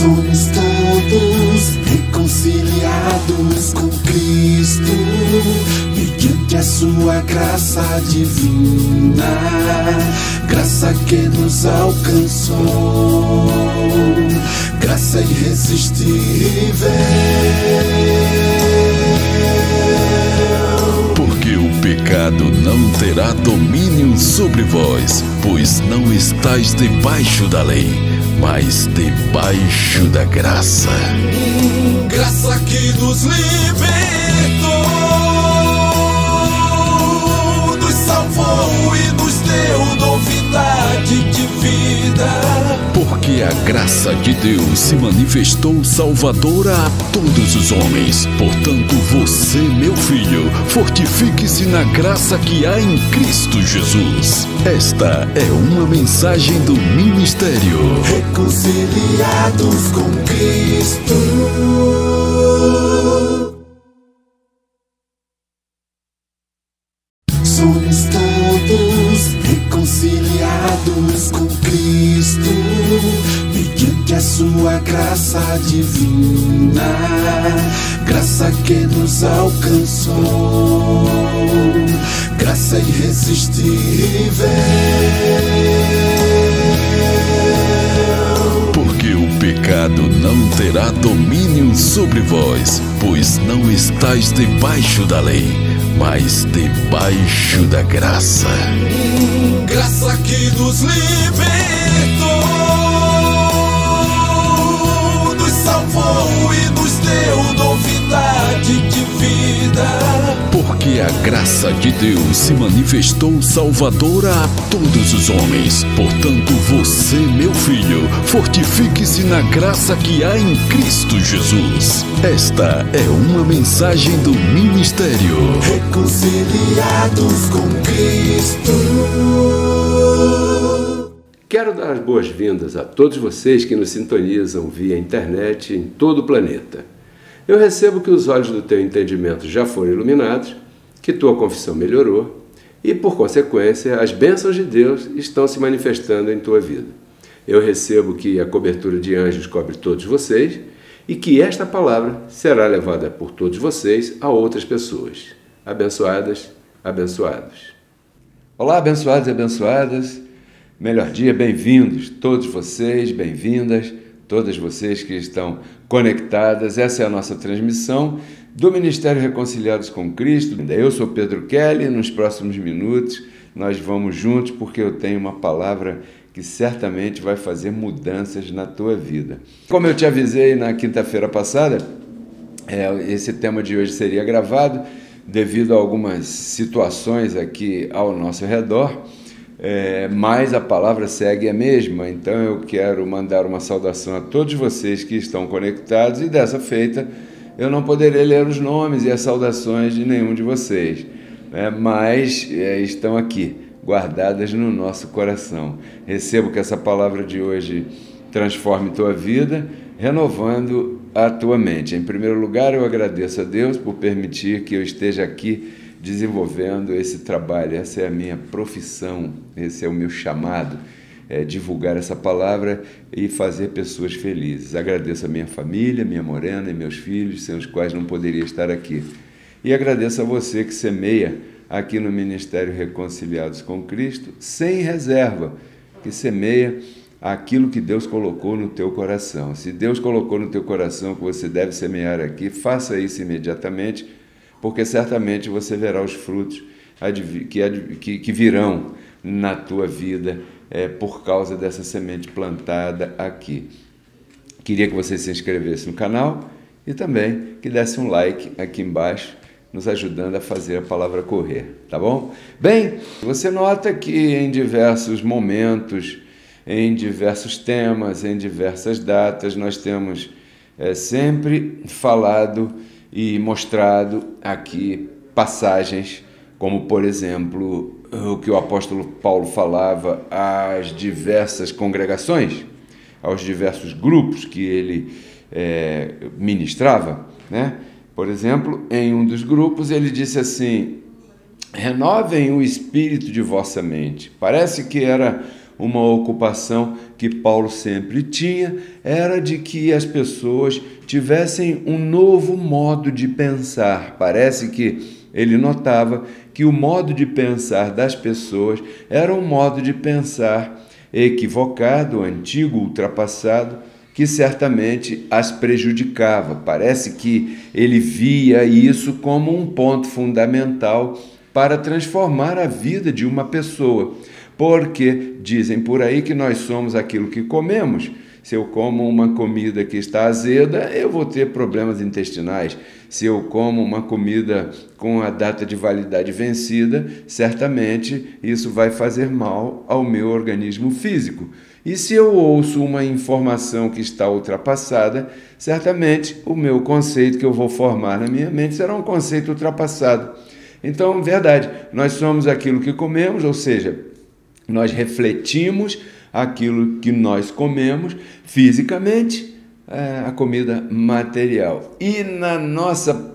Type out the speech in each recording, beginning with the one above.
Somos todos reconciliados com Cristo, mediante a sua graça divina, graça que nos alcançou, graça irresistível. Porque o pecado não terá domínio sobre vós, pois não estáis debaixo da lei, mas debaixo da graça. Graça que nos libertou, nos salvou e nos deu novidade de vida. Porque a graça de Deus se manifestou salvadora a todos os homens. Portanto, você, meu filho, fortifique-se na graça que há em Cristo Jesus. Esta é uma mensagem do ministério Reconciliados com Cristo. Somos todos reconciliados com Cristo, mediante a sua graça divina, graça que nos alcançou, graça irresistível. Porque o pecado não terá domínio sobre vós, pois não estáis debaixo da lei, mas debaixo da graça. Graça que nos libertou, nos salvou e nos deu novidade de vida. Porque a graça de Deus se manifestou salvadora a todos os homens. Portanto, você, meu filho, fortifique-se na graça que há em Cristo Jesus. Esta é uma mensagem do ministério Reconciliados com Cristo. Quero dar as boas-vindas a todos vocês que nos sintonizam via internet em todo o planeta. Eu recebo que os olhos do teu entendimento já foram iluminados, que tua confissão melhorou e, por consequência, as bênçãos de Deus estão se manifestando em tua vida. Eu recebo que a cobertura de anjos cobre todos vocês e que esta palavra será levada por todos vocês a outras pessoas. Abençoadas, abençoados. Olá, abençoados e abençoadas. Melhor dia, bem-vindos. Todos vocês, bem-vindas. Todas vocês que estão conectadas. Essa é a nossa transmissão do Ministério Reconciliados com Cristo. Eu sou Pedro Kelly. Nos próximos minutos nós vamos juntos porque eu tenho uma palavra que certamente vai fazer mudanças na tua vida. Como eu te avisei na quinta-feira passada, esse tema de hoje seria gravado devido a algumas situações aqui ao nosso redor, mas a palavra segue a mesma. Então eu quero mandar uma saudação a todos vocês que estão conectados e dessa feita eu não poderei ler os nomes e as saudações de nenhum de vocês, mas estão aqui, guardadas no nosso coração. Recebo que essa palavra de hoje transforme tua vida, renovando a tua mente. Em primeiro lugar, eu agradeço a Deus por permitir que eu esteja aqui desenvolvendo esse trabalho. Essa é a minha profissão, esse é o meu chamado, divulgar essa palavra e fazer pessoas felizes. Agradeço a minha família, minha morena e meus filhos, sem os quais não poderia estar aqui. E agradeço a você que semeia aqui no Ministério Reconciliados com Cristo, sem reserva, que semeia aquilo que Deus colocou no teu coração. Se Deus colocou no teu coração que você deve semear aqui, faça isso imediatamente, porque certamente você verá os frutos que virão na tua vida por causa dessa semente plantada aqui. Queria que você se inscrevesse no canal e também que desse um like aqui embaixo, nos ajudando a fazer a palavra correr, tá bom? Bem, você nota que em diversos momentos, em diversos temas, em diversas datas, nós temos sempre falado e mostrado aqui passagens, como por exemplo, o que o apóstolo Paulo falava às diversas congregações, aos diversos grupos que ele ministrava, né? Por exemplo, em um dos grupos ele disse assim: renovem o espírito de vossa mente. Parece que era uma ocupação que Paulo sempre tinha, era de que as pessoas tivessem um novo modo de pensar. Parece que ele notava que o modo de pensar das pessoas era um modo de pensar equivocado, antigo, ultrapassado, que certamente as prejudicava. Parece que ele via isso como um ponto fundamental para transformar a vida de uma pessoa, porque dizem por aí que nós somos aquilo que comemos. Se eu como uma comida que está azeda, eu vou ter problemas intestinais. Se eu como uma comida com a data de validade vencida, certamente isso vai fazer mal ao meu organismo físico. E se eu ouço uma informação que está ultrapassada, certamente o meu conceito que eu vou formar na minha mente será um conceito ultrapassado. Então, verdade, nós somos aquilo que comemos, ou seja, nós refletimos aquilo que nós comemos fisicamente, a comida material. E na nossa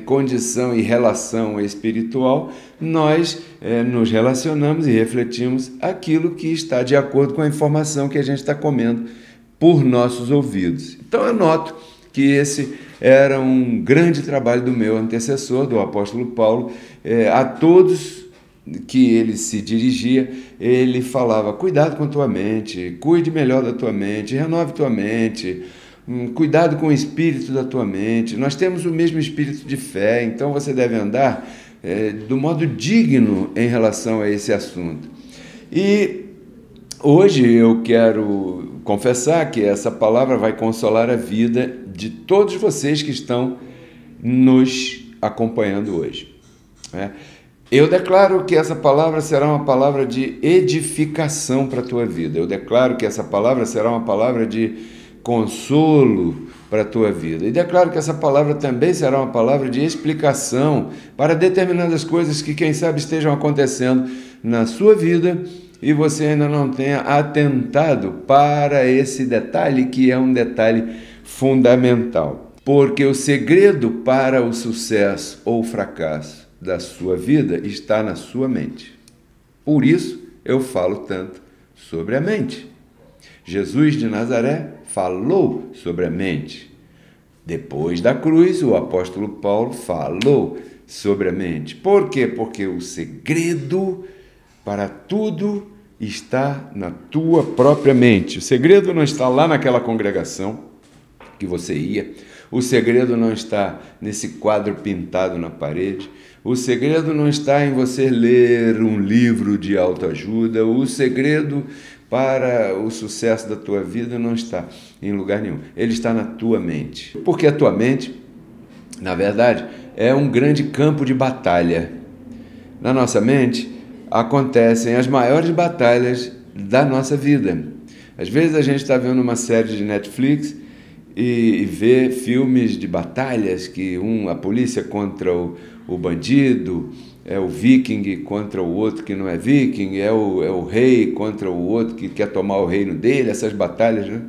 condição e relação espiritual, nós nos relacionamos e refletimos aquilo que está de acordo com a informação que a gente está comendo por nossos ouvidos. Então eu noto que esse era um grande trabalho do meu antecessor, do apóstolo Paulo, a todos que ele se dirigia, ele falava: cuidado com tua mente, cuide melhor da tua mente, renove tua mente, cuidado com o espírito da tua mente. Nós temos o mesmo espírito de fé, então você deve andar do modo digno em relação a esse assunto. E hoje eu quero confessar que essa palavra vai consolar a vida de todos vocês que estão nos acompanhando hoje. Eu declaro que essa palavra será uma palavra de edificação para a tua vida. Eu declaro que essa palavra será uma palavra de consolo para a tua vida. E declaro que essa palavra também será uma palavra de explicação para determinadas coisas que, quem sabe, estejam acontecendo na sua vida e você ainda não tenha atentado para esse detalhe, que é um detalhe fundamental. Porque o segredo para o sucesso ou fracasso da sua vida está na sua mente. Por isso eu falo tanto sobre a mente. Jesus de Nazaré falou sobre a mente. Depois da cruz, o apóstolo Paulo falou sobre a mente. Por quê? Porque o segredo para tudo está na tua própria mente. O segredo não está lá naquela congregação que você ia. O segredo não está nesse quadro pintado na parede. O segredo não está em você ler um livro de autoajuda. O segredo para o sucesso da tua vida não está em lugar nenhum. Ele está na tua mente. Porque a tua mente, na verdade, é um grande campo de batalha. Na nossa mente acontecem as maiores batalhas da nossa vida. Às vezes a gente está vendo uma série de Netflix e vê filmes de batalhas, que a polícia contra o bandido, é o viking contra o outro que não é viking, é o rei contra o outro que quer tomar o reino dele, essas batalhas, né?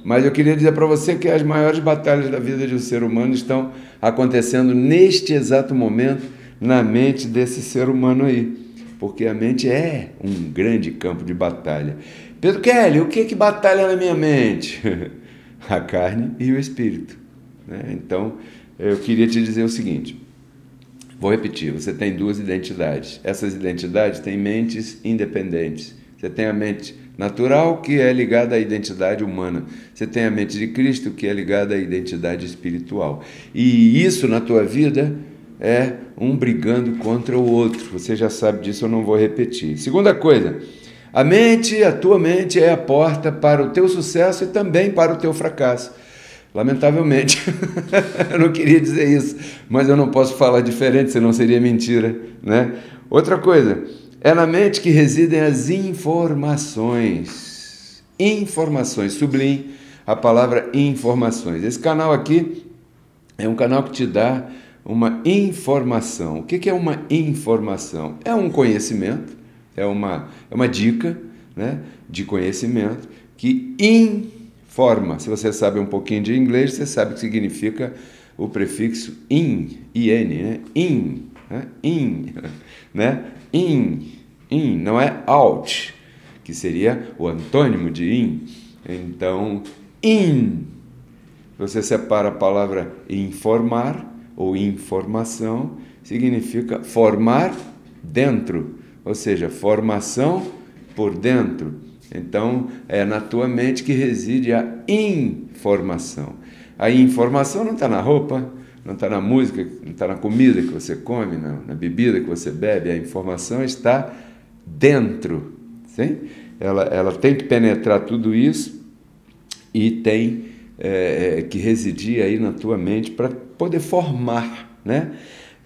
Mas eu queria dizer para você que as maiores batalhas da vida de um ser humano estão acontecendo neste exato momento na mente desse ser humano aí, porque a mente é um grande campo de batalha. Pedro Kelly, o que batalha na minha mente? A carne e o espírito, né? Então, eu queria te dizer o seguinte, vou repetir, você tem duas identidades. Essas identidades têm mentes independentes. Você tem a mente natural, que é ligada à identidade humana. Você tem a mente de Cristo, que é ligada à identidade espiritual. E isso na tua vida é um brigando contra o outro. Você já sabe disso, eu não vou repetir. Segunda coisa, a tua mente é a porta para o teu sucesso e também para o teu fracasso. Lamentavelmente, eu não queria dizer isso, mas eu não posso falar diferente, senão seria mentira, né? Outra coisa, é na mente que residem as informações. Informações, sublinhe a palavra informações. Esse canal aqui é um canal que te dá uma informação. O que é uma informação? É um conhecimento, é uma dica, né, de conhecimento que informa. Se você sabe um pouquinho de inglês, você sabe o que significa o prefixo in, né? In, né? In, não é out, que seria o antônimo de in. Então, in, você separa a palavra informar ou informação, significa formar dentro, ou seja, formação por dentro. Então, é na tua mente que reside a informação. A informação não está na roupa, não está na música, não está na comida que você come, na bebida que você bebe. A informação está dentro. Sim? Ela tem que penetrar tudo isso e tem que residir aí na tua mente para poder formar, né?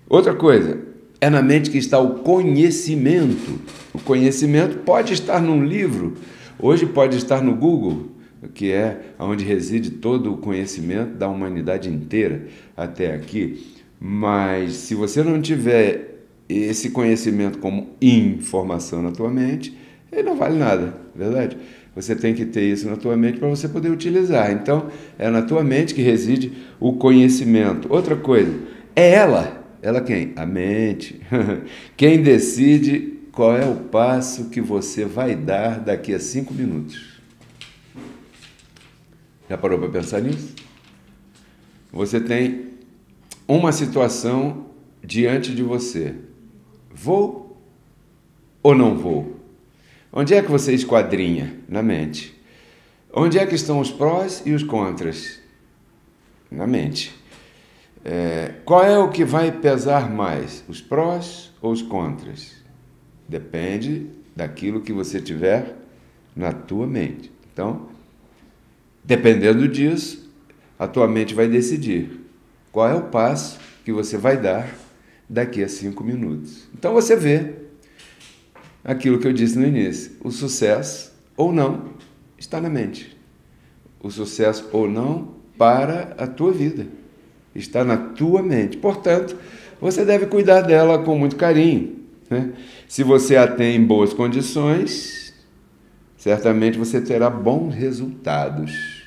Outra coisa, é na mente que está o conhecimento. O conhecimento pode estar num livro, hoje pode estar no Google, que é onde reside todo o conhecimento da humanidade inteira até aqui. Mas se você não tiver esse conhecimento como informação na tua mente, ele não vale nada, verdade? Você tem que ter isso na tua mente para você poder utilizar. Então, é na tua mente que reside o conhecimento. Outra coisa, é ela. Ela quem? A mente. Quem decide qual é o passo que você vai dar daqui a 5 minutos. Já parou para pensar nisso? Você tem uma situação diante de você. Vou ou não vou? Onde é que você esquadrinha? Na mente. Onde é que estão os prós e os contras? Na mente. Qual é o que vai pesar mais? Os prós ou os contras? Depende daquilo que você tiver na tua mente. Então, dependendo disso, a tua mente vai decidir qual é o passo que você vai dar daqui a 5 minutos. Então você vê aquilo que eu disse no início, o sucesso ou não está na mente. O sucesso ou não para a tua vida está na tua mente. Portanto, você deve cuidar dela com muito carinho, né? Se você a tem em boas condições, certamente você terá bons resultados.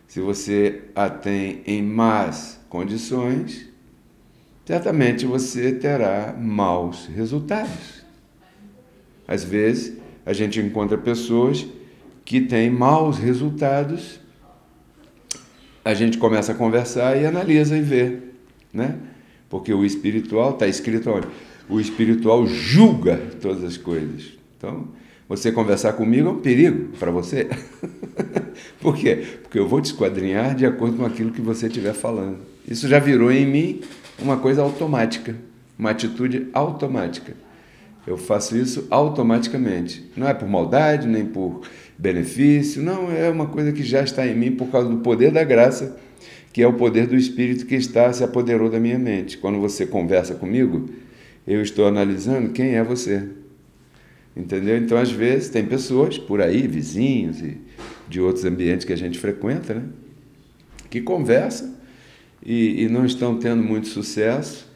Se você a tem em más condições, certamente você terá maus resultados. Às vezes, a gente encontra pessoas que têm maus resultados, a gente começa a conversar e analisa e vê, né? Porque o espiritual, está escrito onde? O espiritual julga todas as coisas. Então, você conversar comigo é um perigo para você. Por quê? Porque eu vou te esquadrinhar de acordo com aquilo que você estiver falando. Isso já virou em mim uma coisa automática, uma atitude automática. Eu faço isso automaticamente. Não é por maldade, nem por benefício, não, é uma coisa que já está em mim por causa do poder da graça, que é o poder do Espírito que se apoderou da minha mente. Quando você conversa comigo, eu estou analisando quem é você. Entendeu? Então, às vezes, tem pessoas por aí, vizinhos e de outros ambientes que a gente frequenta, né, que conversam e não estão tendo muito sucesso,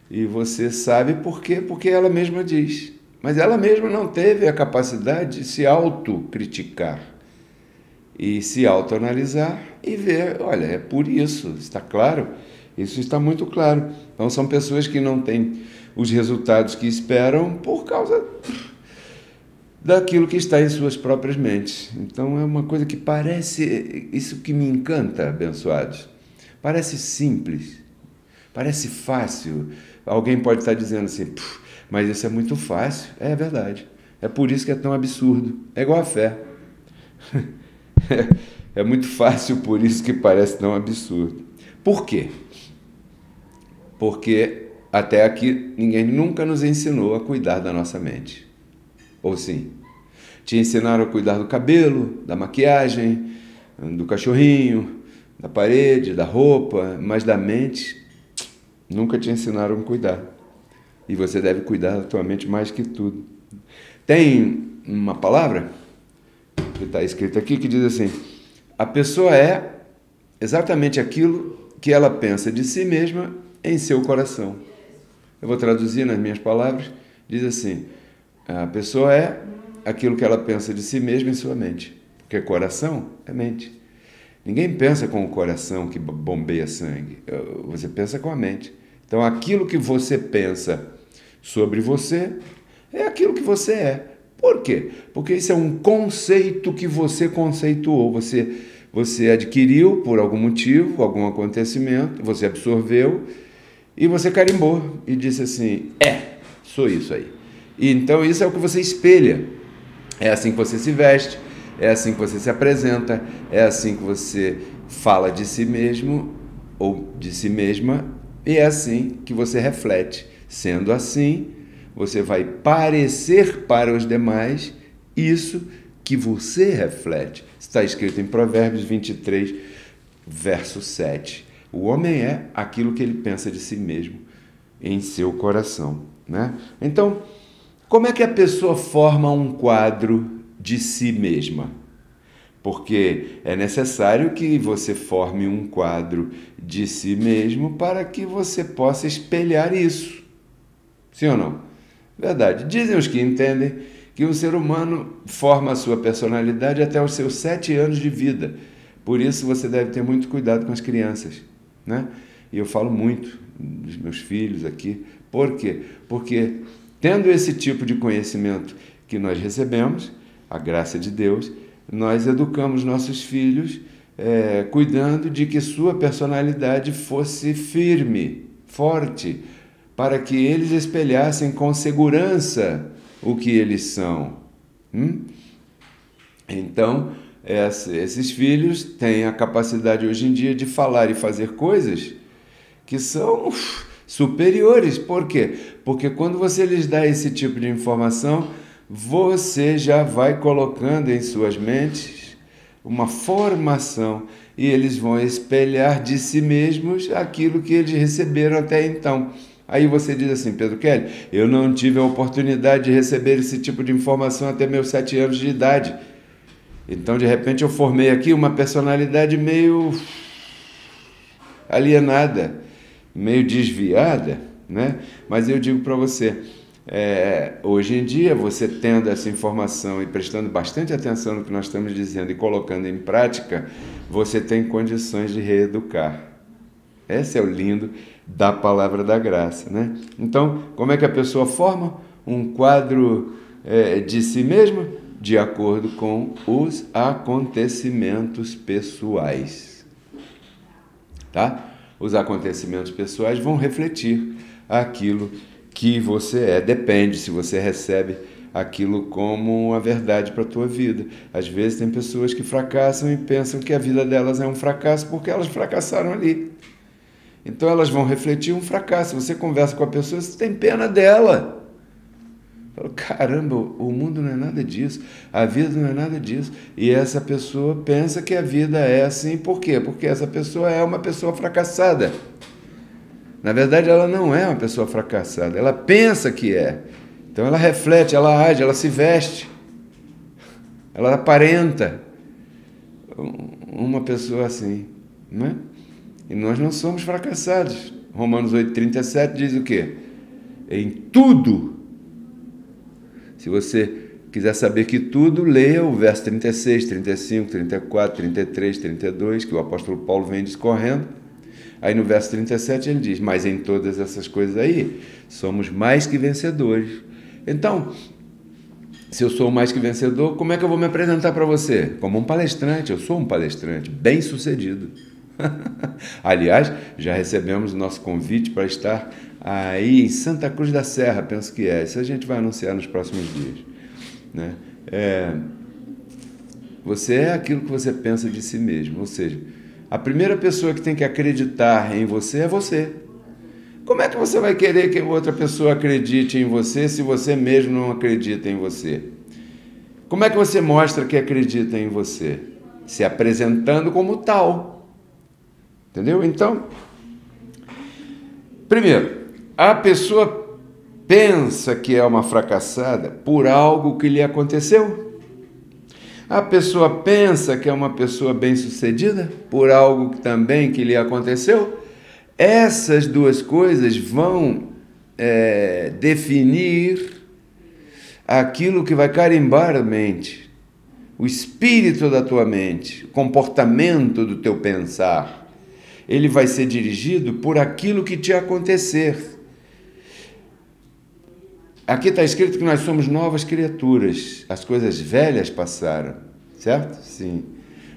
e você sabe por quê? Porque ela mesma diz. Mas ela mesma não teve a capacidade de se autocriticar e se autoanalisar e ver, olha, é por isso, está claro? Isso está muito claro. Então, são pessoas que não têm os resultados que esperam por causa daquilo que está em suas próprias mentes. Então, é uma coisa que parece, isso que me encanta, abençoados, parece simples, parece fácil. Alguém pode estar dizendo assim, mas isso é muito fácil. É verdade. É por isso que é tão absurdo. É igual a fé. É muito fácil, por isso que parece tão absurdo. Por quê? Porque até aqui ninguém nunca nos ensinou a cuidar da nossa mente. Ou sim? Te ensinaram a cuidar do cabelo, da maquiagem, do cachorrinho, da parede, da roupa, mas da mente nunca te ensinaram a cuidar. E você deve cuidar da tua mente mais que tudo. Tem uma palavra que está escrita aqui que diz assim: a pessoa é exatamente aquilo que ela pensa de si mesma em seu coração. Eu vou traduzir nas minhas palavras. Diz assim: a pessoa é aquilo que ela pensa de si mesma em sua mente. Porque coração é mente. Ninguém pensa com o coração que bombeia sangue. Você pensa com a mente. Então, aquilo que você pensa sobre você é aquilo que você é. Por quê? Porque isso é um conceito que você conceituou, você adquiriu por algum motivo, algum acontecimento, você absorveu e você carimbou e disse assim, sou isso aí. E então isso é o que você espelha, é assim que você se veste, é assim que você se apresenta, é assim que você fala de si mesmo ou de si mesma e é assim que você reflete. Sendo assim, você vai parecer para os demais isso que você reflete. Está escrito em Provérbios 23, verso 7. O homem é aquilo que ele pensa de si mesmo em seu coração, né? Então, como é que a pessoa forma um quadro de si mesma? Porque é necessário que você forme um quadro de si mesmo para que você possa espelhar isso. Sim ou não? Verdade. Dizem os que entendem que um ser humano forma a sua personalidade até os seus 7 anos de vida. Por isso você deve ter muito cuidado com as crianças, né? E eu falo muito dos meus filhos aqui. Por quê? Porque tendo esse tipo de conhecimento que nós recebemos, a graça de Deus, nós educamos nossos filhos cuidando de que sua personalidade fosse firme, forte, para que eles espelhassem com segurança o que eles são. Então, esses filhos têm a capacidade hoje em dia de falar e fazer coisas que são superiores. Por quê? Porque quando você lhes dá esse tipo de informação, você já vai colocando em suas mentes uma formação e eles vão espelhar de si mesmos aquilo que eles receberam até então. Aí você diz assim, Pedro Kelly, eu não tive a oportunidade de receber esse tipo de informação até meus 7 anos de idade. Então, de repente, eu formei aqui uma personalidade meio alienada, meio desviada, né? Mas eu digo para você, hoje em dia, você tendo essa informação e prestando bastante atenção no que nós estamos dizendo e colocando em prática, você tem condições de reeducar. Esse é o lindo da palavra da graça, né? Então, como é que a pessoa forma um quadro de si mesma? De acordo com os acontecimentos pessoais, tá? Os acontecimentos pessoais vão refletir aquilo que você é. Depende se você recebe aquilo como uma verdade para a tua vida. Às vezes tem pessoas que fracassam e pensam que a vida delas é um fracasso porque elas fracassaram ali. Então elas vão refletir um fracasso. Você conversa com a pessoa, você tem pena dela. Fala, caramba, o mundo não é nada disso, a vida não é nada disso. E essa pessoa pensa que a vida é assim, por quê? Porque essa pessoa é uma pessoa fracassada. Na verdade, ela não é uma pessoa fracassada, ela pensa que é. Então ela reflete, ela age, ela se veste, ela aparenta uma pessoa assim, não é? E nós não somos fracassados. Romanos 8,37 diz o quê? Em tudo. Se você quiser saber que tudo, leia o verso 36, 35, 34, 33, 32, que o apóstolo Paulo vem discorrendo. Aí no verso 37 ele diz, mas em todas essas coisas aí, somos mais que vencedores. Então, se eu sou mais que vencedor, como é que eu vou me apresentar para você? Como um palestrante, eu sou um palestrante, bem sucedido. Aliás, já recebemos o nosso convite para estar aí em Santa Cruz da Serra, penso que é. Isso a gente vai anunciar nos próximos dias, né? Você é aquilo que você pensa de si mesmo, ou seja, a primeira pessoa que tem que acreditar em você é você. Como é que você vai querer que outra pessoa acredite em você se você mesmo não acredita em você? Como é que você mostra que acredita em você? Se apresentando como tal. Entendeu? Então, primeiro, a pessoa pensa que é uma fracassada por algo que lhe aconteceu. A pessoa pensa que é uma pessoa bem-sucedida por algo também que lhe aconteceu. Essas duas coisas vão definir aquilo que vai carimbar a mente, o espírito da tua mente, o comportamento do teu pensar. Ele vai ser dirigido por aquilo que te acontecer. Aqui está escrito que nós somos novas criaturas. As coisas velhas passaram, certo? Sim.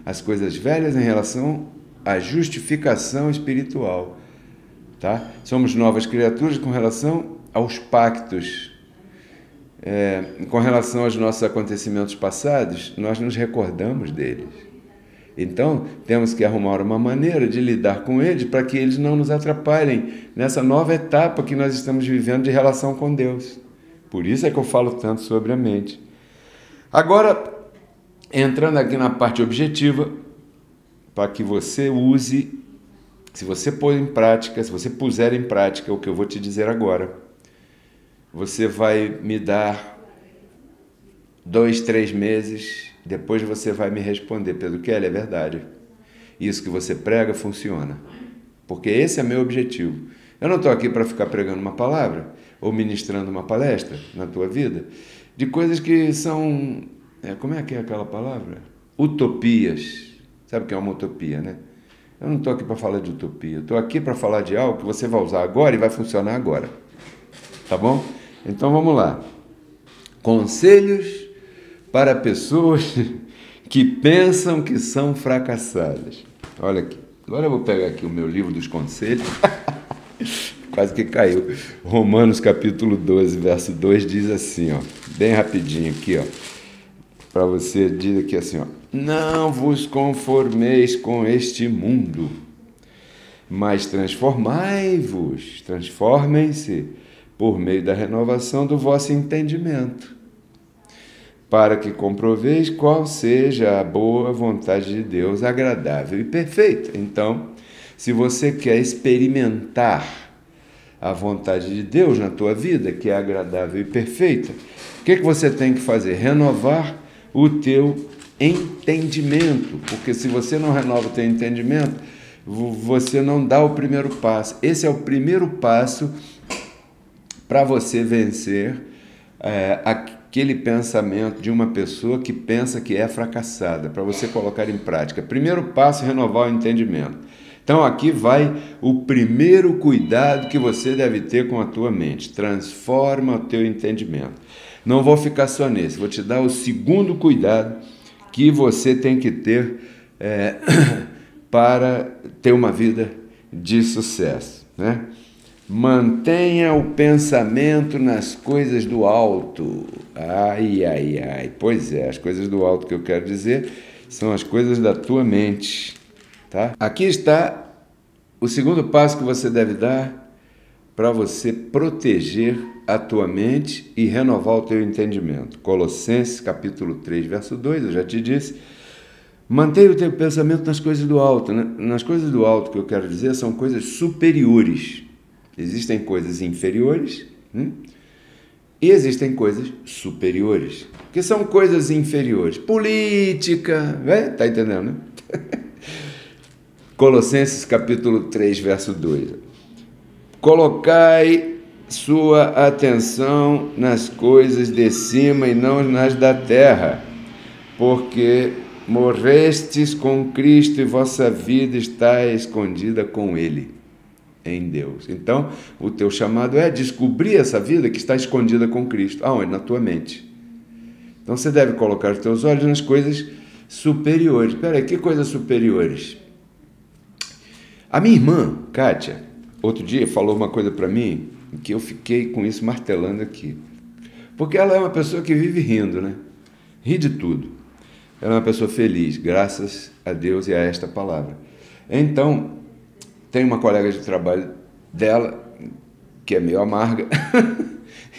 As coisas velhas em relação à justificação espiritual. Tá? Somos novas criaturas com relação aos pactos. Com relação aos nossos acontecimentos passados, nós nos recordamos deles. Então, temos que arrumar uma maneira de lidar com eles para que eles não nos atrapalhem nessa nova etapa que nós estamos vivendo de relação com Deus. Por isso é que eu falo tanto sobre a mente. Agora, entrando aqui na parte objetiva, para que você use, se você pôr em prática, se você puser em prática o que eu vou te dizer agora, você vai me dar 2, 3 meses, depois você vai me responder, Pedro Kelly, é verdade. Isso que você prega funciona. Porque esse é meu objetivo. Eu não estou aqui para ficar pregando uma palavra ou ministrando uma palestra na tua vida de coisas que são... como é que é aquela palavra? Utopias. Sabe o que é uma utopia, né? Eu não estou aqui para falar de utopia. Eu estou aqui para falar de algo que você vai usar agora e vai funcionar agora. Tá bom? Então vamos lá. Conselhos para pessoas que pensam que são fracassadas. Olha aqui. Agora eu vou pegar aqui o meu livro dos conselhos. Quase que caiu. Romanos capítulo 12, verso 2 diz assim, ó, bem rapidinho aqui, ó, para você, diz aqui assim, ó, não vos conformeis com este mundo, mas transformem-se por meio da renovação do vosso entendimento, para que comproveis qual seja a boa vontade de Deus, agradável e perfeita. Então, se você quer experimentar a vontade de Deus na tua vida, que é agradável e perfeita, o que você tem que fazer? Renovar o teu entendimento, porque se você não renova o teu entendimento, você não dá o primeiro passo. Esse é o primeiro passo para você vencer aquele pensamento de uma pessoa que pensa que é fracassada, para você colocar em prática. Primeiro passo, renovar o entendimento. Então aqui vai o primeiro cuidado que você deve ter com a tua mente. Transforma o teu entendimento. Não vou ficar só nesse, vou te dar o segundo cuidado que você tem que ter para ter uma vida de sucesso, né? Mantenha o pensamento nas coisas do alto. Ai, ai, ai. Pois é, as coisas do alto que eu quero dizer são as coisas da tua mente. Tá? Aqui está o segundo passo que você deve dar para você proteger a tua mente e renovar o teu entendimento. Colossenses capítulo 3, verso 2, eu já te disse, mantenha o teu pensamento nas coisas do alto. Né? Nas coisas do alto que eu quero dizer são coisas superiores. Existem coisas inferiores e existem coisas superiores. O que são coisas inferiores? Política, tá entendendo, né? Colossenses capítulo 3, verso 2. Colocai sua atenção nas coisas de cima e não nas da terra, porque morrestes com Cristo e vossa vida está escondida com Ele, em Deus. Então, o teu chamado é descobrir essa vida que está escondida com Cristo. Aonde? Na tua mente. Então, você deve colocar os teus olhos nas coisas superiores. Espera aí, que coisas superiores? A minha irmã, Kátia, outro dia falou uma coisa para mim que eu fiquei com isso martelando aqui. Porque ela é uma pessoa que vive rindo, né? Ri de tudo. Ela é uma pessoa feliz, graças a Deus e a esta palavra. Então, tem uma colega de trabalho dela, que é meio amarga,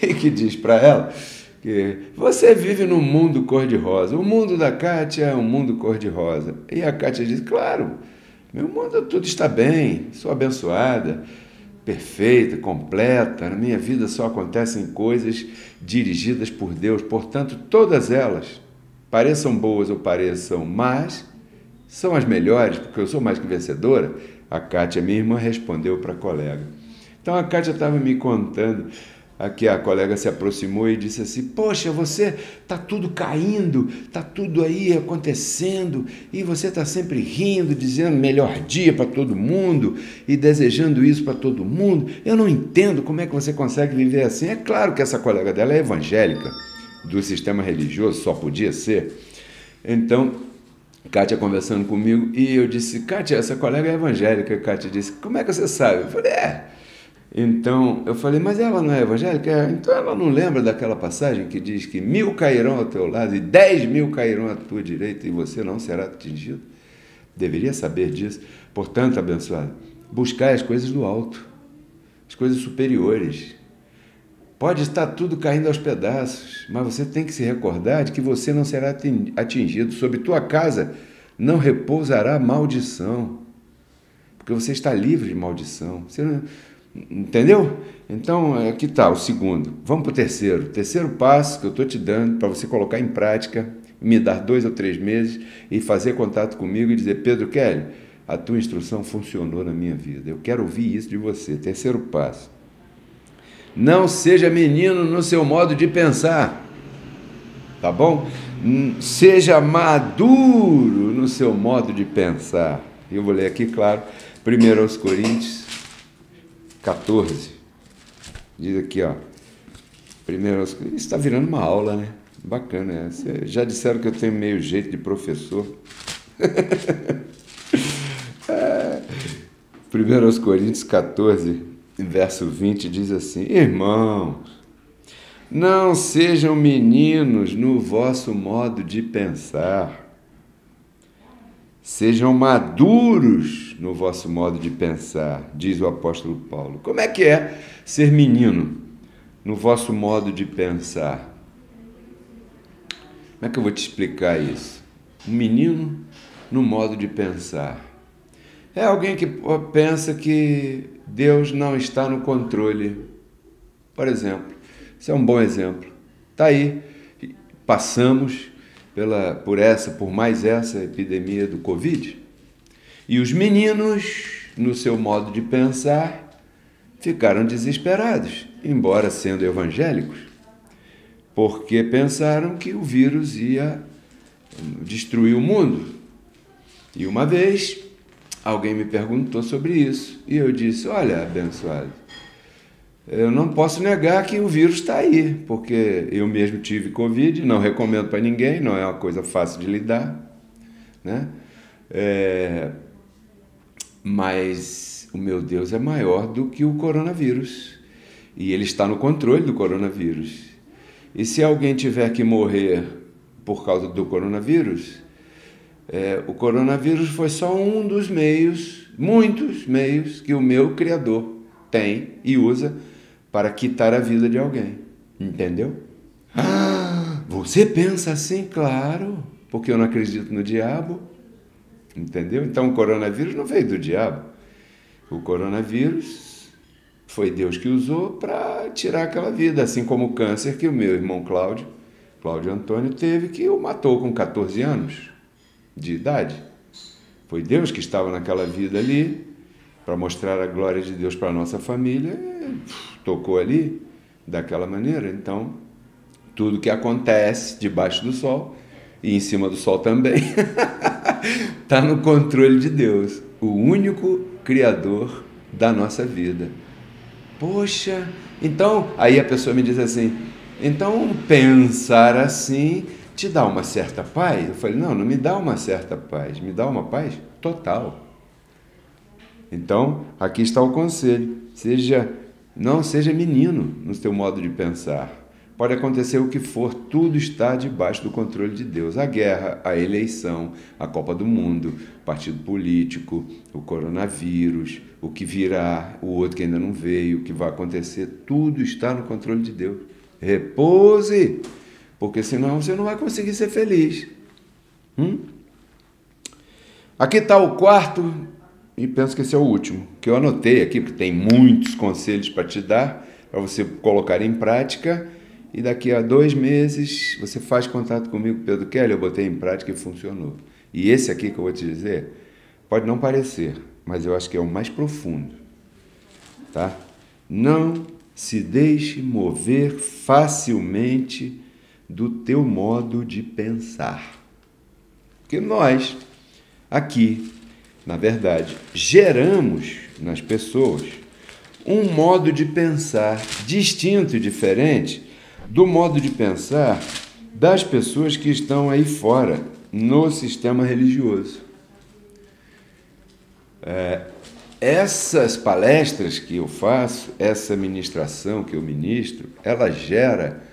e que diz para ela que você vive num mundo cor-de-rosa. O mundo da Kátia é um mundo cor-de-rosa. E a Kátia diz, claro, meu mundo tudo está bem, sou abençoada, perfeita, completa, na minha vida só acontecem coisas dirigidas por Deus, portanto, todas elas, pareçam boas ou pareçam más, são as melhores, porque eu sou mais que vencedora. A Kátia, minha irmã, respondeu para a colega. Então, a Kátia estava me contando Aqui a colega se aproximou e disse assim: poxa, você está tudo caindo, está tudo aí acontecendo, e você está sempre rindo, dizendo melhor dia para todo mundo e desejando isso para todo mundo. Eu não entendo como é que você consegue viver assim. É claro que essa colega dela é evangélica, do sistema religioso, só podia ser. Então, Kátia conversando comigo, e eu disse: Kátia, essa colega é evangélica. Kátia disse: como é que você sabe? Eu falei: Então, eu falei: mas ela não é evangélica? Então ela não lembra daquela passagem que diz que 1000 cairão ao teu lado e 10.000 cairão à tua direita e você não será atingido? Deveria saber disso. Portanto, abençoado, buscai as coisas do alto, as coisas superiores. Pode estar tudo caindo aos pedaços, mas você tem que se recordar de que você não será atingido. Sobre tua casa não repousará maldição, porque você está livre de maldição. Você não... Entendeu? Então, aqui está o segundo. Vamos para o terceiro. Terceiro passo que eu estou te dando para você colocar em prática, me dar 2 ou 3 meses e fazer contato comigo e dizer: Pedro Kelly, a tua instrução funcionou na minha vida. Eu quero ouvir isso de você. Terceiro passo. Não seja menino no seu modo de pensar, tá bom? Seja maduro no seu modo de pensar. Eu vou ler aqui, claro, 1 Coríntios 14. Diz aqui, ó. 1 Coríntios, isso está virando uma aula, né? Bacana, né? Já disseram que eu tenho meio jeito de professor. 1 Coríntios 14, verso 20 diz assim: irmãos, não sejam meninos no vosso modo de pensar, sejam maduros no vosso modo de pensar, diz o apóstolo Paulo. Como é que é ser menino no vosso modo de pensar? Como é que eu vou te explicar isso? Um menino no modo de pensar é alguém que pensa que Deus não está no controle. Por exemplo, isso é um bom exemplo. Está aí, passamos por mais essa epidemia do Covid, e os meninos, no seu modo de pensar, ficaram desesperados, embora sendo evangélicos, porque pensaram que o vírus ia destruir o mundo. E uma vez alguém me perguntou sobre isso, e eu disse: olha, abençoado, eu não posso negar que o vírus está aí, porque eu mesmo tive Covid, não recomendo para ninguém, não é uma coisa fácil de lidar, né? Mas o meu Deus é maior do que o coronavírus, e Ele está no controle do coronavírus. E se alguém tiver que morrer por causa do coronavírus, o coronavírus foi só um dos meios, muitos meios, que o meu Criador tem e usa para quitar a vida de alguém. Entendeu? Você pensa assim? Claro, porque eu não acredito no diabo. Entendeu? Então o coronavírus não veio do diabo. O coronavírus foi Deus que usou para tirar aquela vida, assim como o câncer que o meu irmão Cláudio Antônio teve, que o matou com 14 anos de idade. Foi Deus que estava naquela vida ali para mostrar a glória de Deus para a nossa família, tocou ali daquela maneira. Então, tudo que acontece debaixo do sol e em cima do sol também está no controle de Deus, o único Criador da nossa vida. Poxa, então, aí a pessoa me diz assim: então pensar assim te dá uma certa paz? Eu falei: não me dá uma certa paz, me dá uma paz total. Então, aqui está o conselho: não seja menino no teu modo de pensar. Pode acontecer o que for, tudo está debaixo do controle de Deus. A guerra, a eleição, a Copa do Mundo, o partido político, o coronavírus, o que virá, o outro que ainda não veio, o que vai acontecer, tudo está no controle de Deus. Repouse, porque senão você não vai conseguir ser feliz. Aqui está o quarto, e penso que esse é o último, que eu anotei aqui, porque tem muitos conselhos para te dar, para você colocar em prática, e daqui a 2 meses você faz contato comigo: Pedro Kelly, eu botei em prática e funcionou. E esse aqui que eu vou te dizer, pode não parecer, mas eu acho que é o mais profundo, tá? Não se deixe mover facilmente do teu modo de pensar. Porque nós, aqui, na verdade, geramos nas pessoas um modo de pensar distinto e diferente do modo de pensar das pessoas que estão aí fora, no sistema religioso. Essas palestras que eu faço, essa ministração que eu ministro, ela gera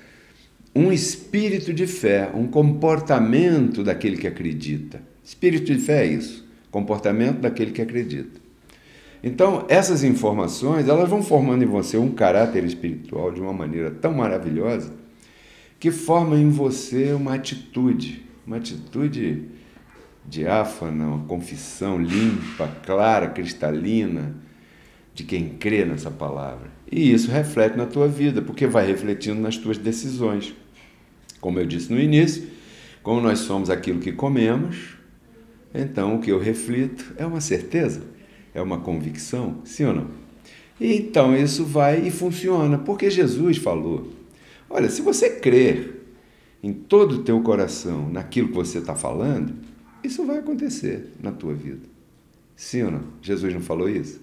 um espírito de fé, um comportamento daquele que acredita. Espírito de fé é isso, comportamento daquele que acredita. Então, essas informações, elas vão formando em você um caráter espiritual de uma maneira tão maravilhosa que forma em você uma atitude diáfana, uma confissão limpa, clara, cristalina, de quem crê nessa palavra. E isso reflete na tua vida, porque vai refletindo nas tuas decisões. Como eu disse no início, como nós somos aquilo que comemos, então o que eu reflito é uma certeza, é uma convicção, sim ou não? E então isso vai e funciona, porque Jesus falou, olha, se você crer em todo o teu coração naquilo que você está falando, isso vai acontecer na tua vida. Sim ou não? Jesus não falou isso?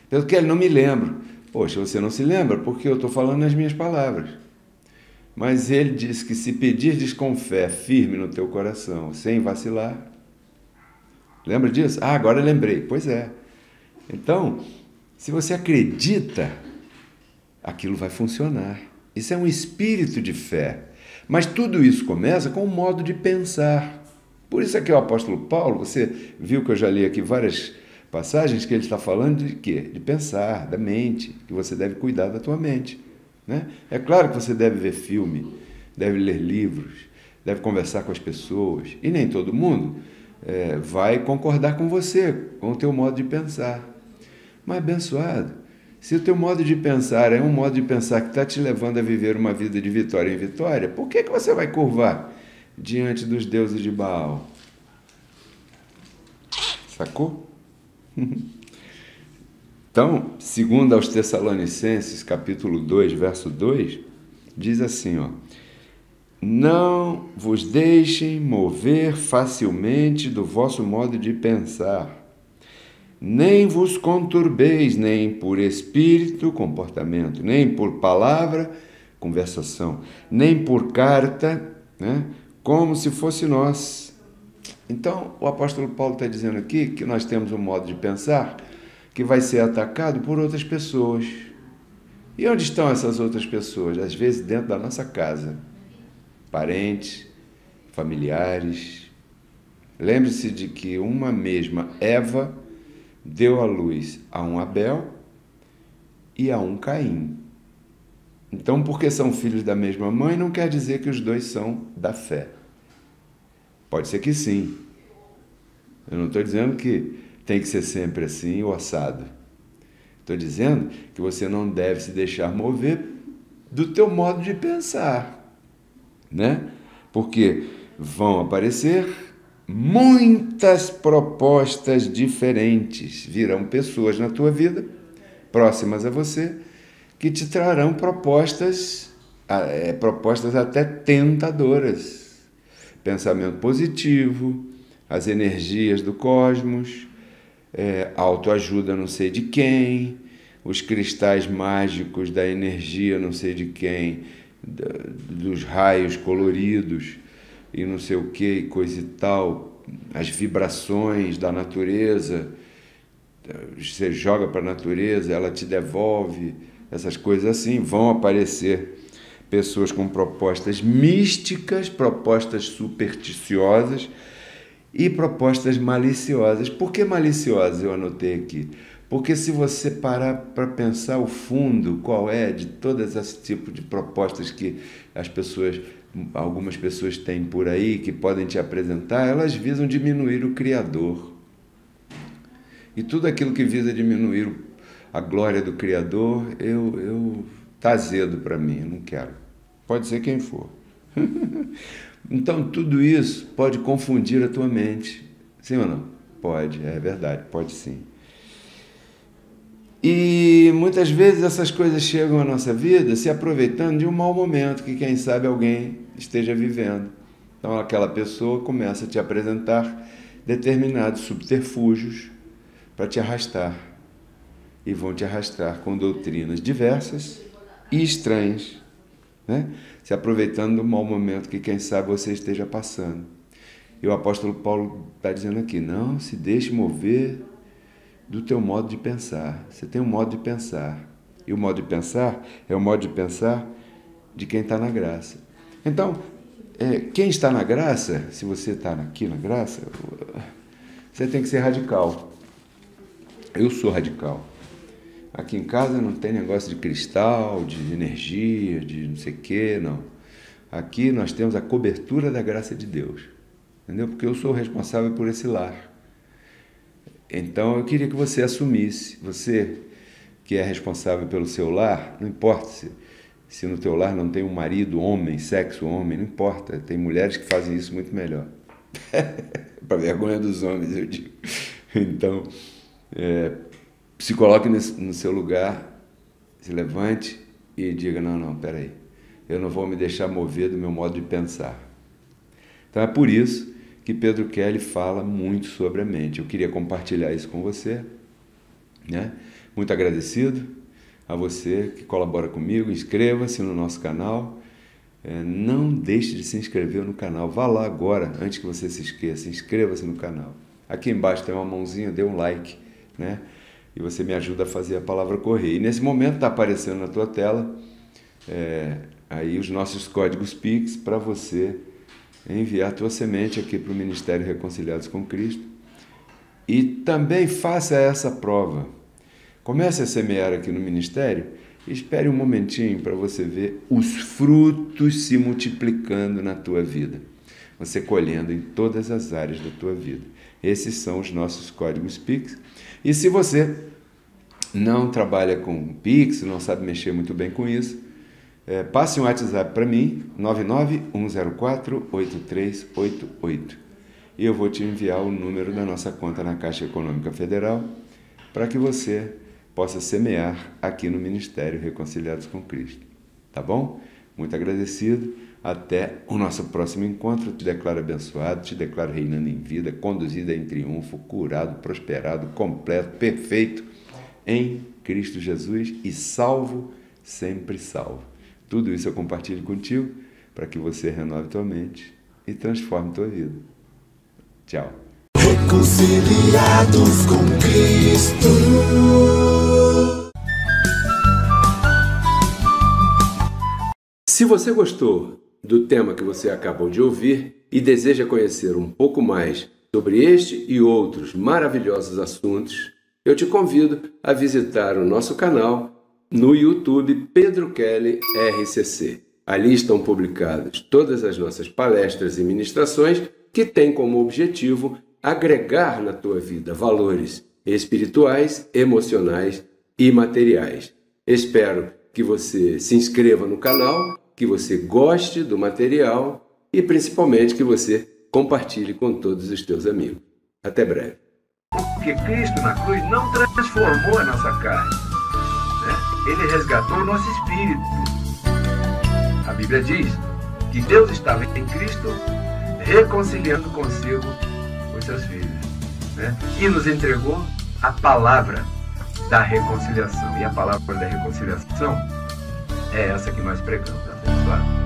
Pelo que ele não me lembra. Poxa, você não se lembra porque eu estou falando nas minhas palavras. Mas ele diz que se pedires com fé firme no teu coração, sem vacilar. Lembra disso? Ah, agora eu lembrei. Pois é. Então, se você acredita, aquilo vai funcionar. Isso é um espírito de fé. Mas tudo isso começa com um modo de pensar. Por isso é que o apóstolo Paulo, você viu que eu já li aqui várias passagens que ele está falando de quê? De pensar, da mente, que você deve cuidar da tua mente. Né? É claro que você deve ver filme, deve ler livros, deve conversar com as pessoas, e nem todo mundo vai concordar com você, com o teu modo de pensar. Mas, abençoado, se o teu modo de pensar é um modo de pensar que está te levando a viver uma vida de vitória em vitória, por que você vai curvar diante dos deuses de Baal? Sacou? Então, segundo aos Tessalonicenses, capítulo 2, verso 2, diz assim, ó, não vos deixem mover facilmente do vosso modo de pensar, nem vos conturbeis, nem por espírito, comportamento, nem por palavra, conversação, nem por carta, né, como se fosse nós. Então, o apóstolo Paulo está dizendo aqui que nós temos um modo de pensar que vai ser atacado por outras pessoas. E onde estão essas outras pessoas? Às vezes dentro da nossa casa. Parentes, familiares. Lembre-se de que uma mesma Eva deu à luz a um Abel e a um Caim. Então, porque são filhos da mesma mãe, não quer dizer que os dois são da fé. Pode ser que sim. Eu não estou dizendo que tem que ser sempre assim ou assado. Estou dizendo que você não deve se deixar mover do teu modo de pensar, né? Porque vão aparecer muitas propostas diferentes. Virão pessoas na tua vida, próximas a você, que te trarão propostas até tentadoras. Pensamento positivo, as energias do cosmos, autoajuda não sei de quem, os cristais mágicos da energia não sei de quem, dos raios coloridos e não sei o que, coisa e tal, as vibrações da natureza, você joga para a natureza, ela te devolve, essas coisas assim, vão aparecer pessoas com propostas místicas, propostas supersticiosas e propostas maliciosas. Por que maliciosas? Eu anotei aqui. Porque se você parar para pensar o fundo, qual é de todos esse tipo de propostas que algumas pessoas têm por aí, que podem te apresentar, elas visam diminuir o Criador. E tudo aquilo que visa diminuir a glória do Criador, tá azedo para mim, eu não quero. Pode ser quem for. Então, tudo isso pode confundir a tua mente. Sim ou não? Pode, é verdade, pode sim. E muitas vezes essas coisas chegam à nossa vida se aproveitando de um mau momento que quem sabe alguém esteja vivendo. Então aquela pessoa começa a te apresentar determinados subterfúgios para te arrastar. E vão te arrastar com doutrinas diversas e estranhas, né? Se aproveitando do mau momento que quem sabe você esteja passando. E o apóstolo Paulo está dizendo aqui, não se deixe mover do teu modo de pensar. Você tem um modo de pensar. E o modo de pensar é o modo de pensar de quem está na graça. Então, quem está na graça, se você está aqui na graça, você tem que ser radical. Eu sou radical. Aqui em casa não tem negócio de cristal, de energia, de não sei o quê, não. Aqui nós temos a cobertura da graça de Deus. Entendeu? Porque eu sou o responsável por esse lar. Então eu queria que você assumisse, você que é responsável pelo seu lar, não importa se no teu lar não tem um marido, homem, sexo, homem, não importa. Tem mulheres que fazem isso muito melhor. Para vergonha dos homens, eu digo. Então, se coloque no seu lugar, se levante e diga, não, peraí, eu não vou me deixar mover do meu modo de pensar. Então é por isso que Pedro Kelly fala muito sobre a mente. Eu queria compartilhar isso com você, né? Muito agradecido a você que colabora comigo. Inscreva-se no nosso canal. Não deixe de se inscrever no canal. Vá lá agora, antes que você se esqueça. Inscreva-se no canal. Aqui embaixo tem uma mãozinha, dê um like, né? E você me ajuda a fazer a palavra correr. E nesse momento está aparecendo na tua tela aí os nossos códigos Pix para você enviar a tua semente aqui para o Ministério Reconciliados com Cristo. E também faça essa prova. Comece a semear aqui no Ministério e espere um momentinho para você ver os frutos se multiplicando na tua vida. Você colhendo em todas as áreas da tua vida. Esses são os nossos códigos Pix. E se você não trabalha com Pix, não sabe mexer muito bem com isso, passe um WhatsApp para mim, 991048388. E eu vou te enviar o número da nossa conta na Caixa Econômica Federal para que você possa semear aqui no Ministério Reconciliados com Cristo. Tá bom? Muito agradecido. Até o nosso próximo encontro. Te declaro abençoado, te declaro reinando em vida, conduzido em triunfo, curado, prosperado, completo, perfeito em Cristo Jesus e salvo, sempre salvo. Tudo isso eu compartilho contigo para que você renove tua mente e transforme tua vida. Tchau. Reconciliados com Cristo. Se você gostou do tema que você acabou de ouvir e deseja conhecer um pouco mais sobre este e outros maravilhosos assuntos, eu te convido a visitar o nosso canal no YouTube Pedro Kelly RCC. Ali estão publicadas todas as nossas palestras e ministrações que têm como objetivo agregar na tua vida valores espirituais, emocionais e materiais. Espero que você se inscreva no canal, que você goste do material e principalmente que você compartilhe com todos os teus amigos. Até breve. Porque Cristo na cruz não transformou a nossa carne, né? Ele resgatou o nosso espírito. A Bíblia diz que Deus estava em Cristo reconciliando consigo os seus filhos, né? E nos entregou a palavra da reconciliação. E a palavra da reconciliação é essa que nós pregamos, abençoado.